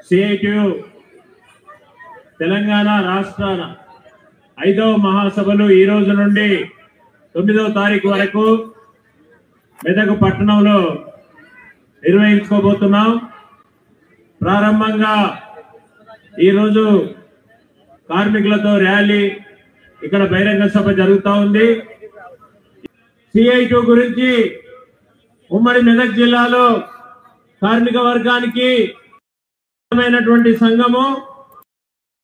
CITU Telangana రాష్ట్ర 5వ మహాసభలు ఈ రోజు నుండి 9వ తారీఖు వరకు మెదక్ పట్టణంలో నిర్వహించుకోబోతున్నాం. ప్రారంభంగా ఈ రోజు కార్మికులతో ర్యాలీ ఇక్కడ బహిరంగ సభ జరుగుతూ ఉంది. సిఐటియు గురించి ఉమ్మడి మెదక్ జిల్లాలో కార్మిక వర్గానికి సంఘము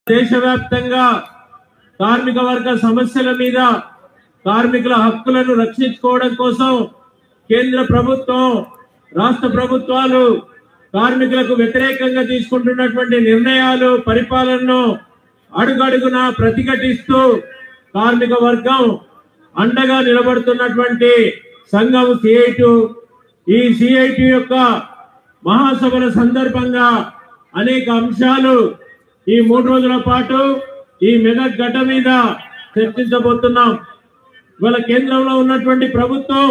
దేశవ్యాప్తంగా కార్మిక వర్గ సమస్యల మీద కార్మికుల హక్కులను రక్షించుకోవడం కోసం కేంద్ర ప్రభుత్వం రాష్ట్ర ప్రభుత్వాలు కార్మికులకు వ్యతిరేకంగా తీసుకుంటున్నటువంటి నిర్ణయాలు పరిపాలనను అడుగడుగునా ప్రతిఘటిస్తూ కార్మిక వర్గం అండగా నిలబడుతున్నటువంటి సంఘం సిఐటియు. ఈ సిఐటియు యొక్క మహాసభల సందర్భంగా అనేక అంశాలు ఈ 3 రోజుల పాటు ఈ మెదక్ గడ్డ మీద చర్చించబోతున్నాం. ఇవాళ కేంద్రంలో ఉన్నటువంటి ప్రభుత్వం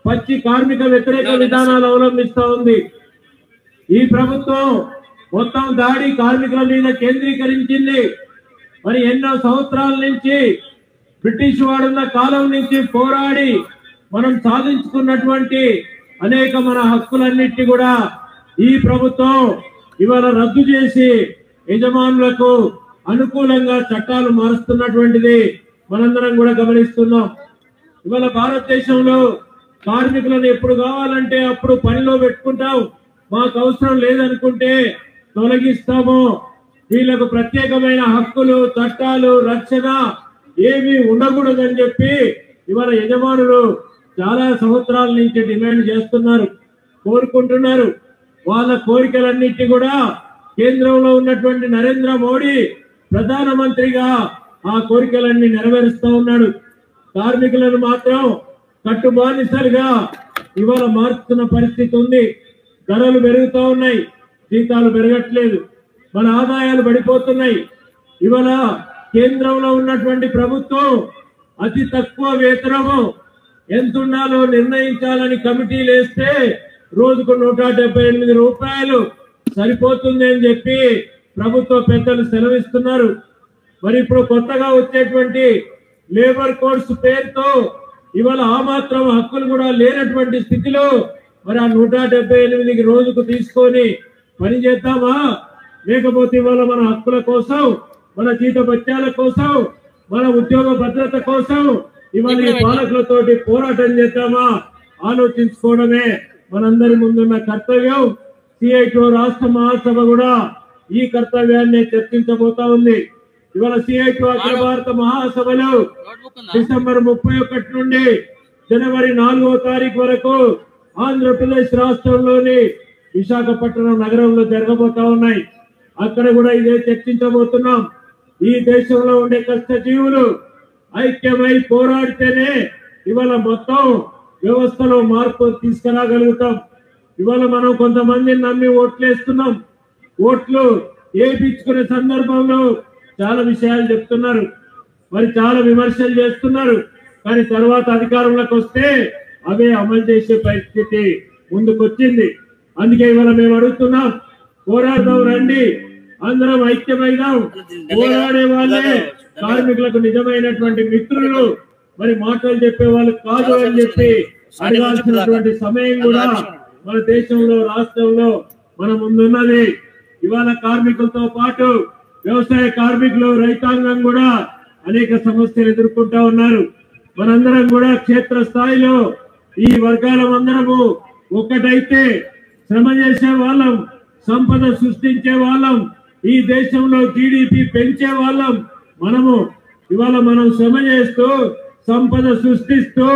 పచ్చి కార్మిక వ్యతిరేక విధానాలు అవలంబిస్తూ ఉంది. ఈ ప్రభుత్వం మొత్తం దాడి కార్మికుల మీద కేంద్రీకరించింది. మరి ఎన్నో సంవత్సరాల నుంచి బ్రిటిష్ వాడున్న కాలం నుంచి పోరాడి మనం సాధించుకున్నటువంటి అనేక మన హక్కులన్నిటి కూడా ఈ ప్రభుత్వం ఇవాళ రద్దు చేసి యజమానులకు అనుకూలంగా చట్టాలు మారుస్తున్నటువంటిది మనందరం కూడా గమనిస్తున్నాం. ఇవాళ భారతదేశంలో కార్మికులను ఎప్పుడు కావాలంటే అప్పుడు పనిలో పెట్టుకుంటాం, మాకు అవసరం లేదనుకుంటే తొలగిస్తాము. వీళ్ళకు ప్రత్యేకమైన హక్కులు చట్టాలు రక్షణ ఏమీ ఉండకూడదని చెప్పి ఇవాళ యజమానులు చాలా సంవత్సరాల నుంచి డిమాండ్ చేస్తున్నారు, కోరుకుంటున్నారు. వాళ్ళ కోరికలన్నిటి కూడా కేంద్రంలో ఉన్నటువంటి నరేంద్ర మోడీ ప్రధానమంత్రిగా ఆ కోరికలన్నీ నెరవేరుస్తూ ఉన్నాడు. కార్మికులను మాత్రం కట్టుబానిసలుగా ఇవాళ మార్చుతున్న పరిస్థితి ఉంది. ధరలు పెరుగుతూ ఉన్నాయి, జీతాలు పెరగట్లేదు, మన ఆదాయాలు పడిపోతున్నాయి. ఇవాళ కేంద్రంలో ఉన్నటువంటి ప్రభుత్వం అతి తక్కువ వేతనము ఎంత ఉండాలో నిర్ణయించాలని కమిటీలు వేస్తే రోజుకు 178 రూపాయలు సరిపోతుంది అని చెప్పి ప్రభుత్వ పెద్దలు సెలవిస్తున్నారు. మరి ఇప్పుడు కొత్తగా వచ్చేటువంటి లేబర్ కోడ్స్ పేరుతో ఇవాళ ఆ మాత్రం హక్కులు కూడా లేనటువంటి స్థితిలో మరి ఆ 178 రోజుకు తీసుకొని పని చేద్దామా, లేకపోతే ఇవాళ మన హక్కుల కోసం మన జీతభత్యాల కోసం మన ఉద్యోగ భద్రత కోసం ఇవాళ ఈ పాలకులతోటి పోరాటం చేద్దామా ఆలోచించుకోవడమే మనందరి ముందున్న కర్తవ్యం. సిఐటియు రాష్ట్ర మహాసభ కూడా ఈ కర్తవ్యాన్ని చర్చించబోతా ఉంది. ఇవాళ సిఐటియు అఖిల భారత మహాసభలు డిసెంబర్ 31 నుండి జనవరి 4వ తారీఖు వరకు ఆంధ్రప్రదేశ్ రాష్ట్రంలోని విశాఖపట్నం నగరంలో జరగబోతా ఉన్నాయి. అక్కడ కూడా ఇదే చర్చించబోతున్నాం. ఈ దేశంలో ఉండే కష్టజీవులు ఐక్యమై పోరాడితేనే ఇవాళ మొత్తం వ్యవస్థలో మార్పు తీసుకురాగలుగుతాం. ఇవాళ మనం కొంతమందిని నమ్మి ఓట్లేస్తున్నాం. ఓట్లు వేయించుకునే సందర్భంలో చాలా విషయాలు చెప్తున్నారు, మరి చాలా విమర్శలు చేస్తున్నారు. కానీ తర్వాత అధికారంలోకి వస్తే అవే అమలు చేసే పరిస్థితి ముందుకొచ్చింది. అందుకే ఇవాళ మేము అడుగుతున్నాం, పోరాడదాం రండి, అందరం ఐక్యమైదాం. పోరాడే వాళ్ళే కార్మికులకు నిజమైనటువంటి మిత్రులు, మరి మాటలు చెప్పే వాళ్ళు కాదు అని చెప్పి అడగాల్సినటువంటి సమయం కూడా మన దేశంలో రాష్ట్రంలో మన ముందున్నది. ఇవాళ కార్మికులతో పాటు వ్యవసాయ కార్మికులు రైతాంగం కూడా అనేక సమస్యలు ఎదుర్కొంటా ఉన్నారు. మనందరం కూడా క్షేత్ర స్థాయిలో ఈ వర్గాల అందరము ఒక్కటైతే శ్రమ చేసే వాళ్ళం, సంపద సృష్టించే వాళ్ళం, ఈ దేశంలో జీడిపి పెంచే వాళ్ళం మనము. ఇవాళ మనం శ్రమ చేస్తూ సంపద సృష్టిస్తూ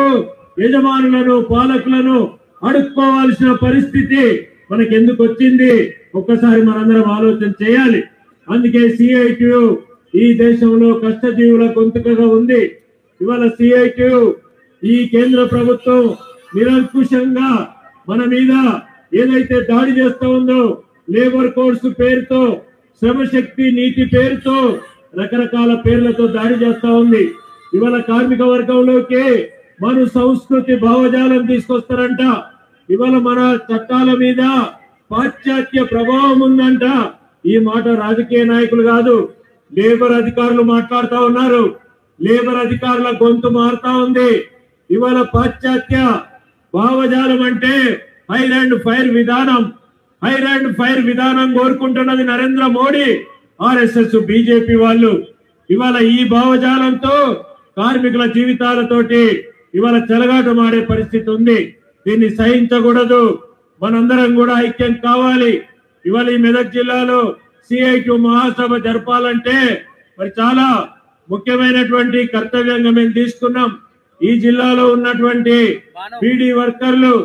యజమానులను పాలకులను అడుక్కోవాల్సిన పరిస్థితి మనకి ఎందుకు వచ్చింది ఒక్కసారి మనందరం ఆలోచన చేయాలి. అందుకే సిఐటియు ఈ దేశంలో కష్టజీవుల గొంతుకగా ఉంది. ఇవాళ సిఐటియు ఈ కేంద్ర ప్రభుత్వం నిరంకుశంగా మన మీద ఏదైతే దాడి చేస్తూ ఉందో లేబర్ కోడ్స్ పేరుతో శ్రమశక్తి నీతి పేరుతో రకరకాల పేర్లతో దాడి చేస్తా ఉంది. ఇవాళ కార్మిక వర్గంలోకి మన సంస్కృతి భావజాలం తీసుకొస్తారంట. ఇవాళ మన చట్టాల మీద పాశ్చాత్య ప్రభావం ఉందంట. ఈ మాట రాజకీయ నాయకులు కాదు, లేబర్ అధికారులు మాట్లాడుతూ ఉన్నారు. లేబర్ అధికారుల గొంతు మారుతా ఉంది. ఇవాళ పాశ్చాత్య భావజాలం అంటే హైర్ అండ్ ఫైర్ విధానం, హైర్ అండ్ ఫైర్ విధానం కోరుకుంటున్నది నరేంద్ర మోడీ, ఆర్ఎస్ఎస్, బీజేపీ వాళ్ళు. ఇవాళ ఈ భావజాలంతో కార్మికుల జీవితాలతోటి ఇవాళ చెలగాటమాడే పరిస్థితి ఉంది. దీన్ని సహించకూడదు. మనందరం కూడా ఐక్యం కావాలి. ఇవాళ ఈ మెదక్ జిల్లాలో CIT మహాసభ జరపాలంటే మరి చాలా ముఖ్యమైనటువంటి కర్తవ్యంగా మేము తీసుకున్నాం. ఈ జిల్లాలో ఉన్నటువంటి బీడీ వర్కర్లు,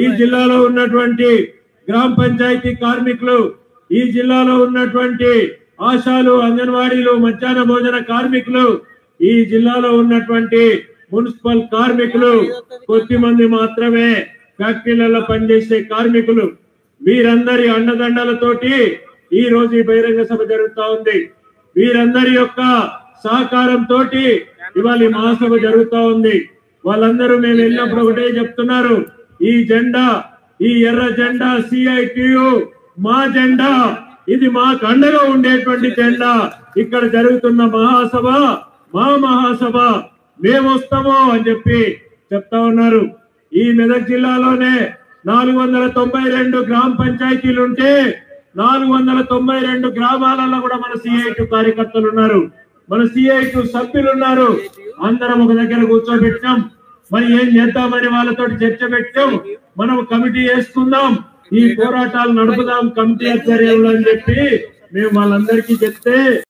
ఈ జిల్లాలో ఉన్నటువంటి గ్రామ పంచాయతీ కార్మికులు, ఈ జిల్లాలో ఉన్నటువంటి ఆశాలు, అంగన్వాడీలు, మధ్యాహ్న భోజన కార్మికులు, ఈ జిల్లాలో ఉన్నటువంటి మున్సిపల్ కార్మికులు, కొద్దిమంది మాత్రమే ఫ్యాక్టరీలలో పనిచేసే కార్మికులు, వీరందరి అండదండలతోటి ఈ రోజు ఈ బహిరంగ సభ జరుగుతా ఉంది. వీరందరి యొక్క సహకారంతో ఇవాళ ఈ మహాసభ జరుగుతా ఉంది. వాళ్ళందరూ మేము వెళ్ళినప్పుడు ఒకటే చెప్తున్నారు, ఈ జెండా, ఈ ఎర్ర జెండా CITU మా జెండా, ఇది మాకు అండగా ఉండేటువంటి జెండా. ఇక్కడ జరుగుతున్న మహాసభ మా మహాసభ, మేము వస్తాము అని చెప్పి చెప్తా ఉన్నారు. ఈ మెదక్ జిల్లాలోనే 492 గ్రామ పంచాయతీలు ఉంటే 492 గ్రామాలలో కూడా మన CITU కార్యకర్తలు ఉన్నారు, మన CITU సభ్యులు ఉన్నారు. అందరం ఒక దగ్గర కూర్చోబెట్టాం. మరి ఏం చేద్దామని వాళ్ళతో చర్చ పెట్టాం. మనం కమిటీ వేసుకుందాం, ఈ పోరాటాలు నడుపుదాం కమిటీ ఆధ్వర్యంలో అని చెప్పి మేము వాళ్ళందరికీ చెప్తే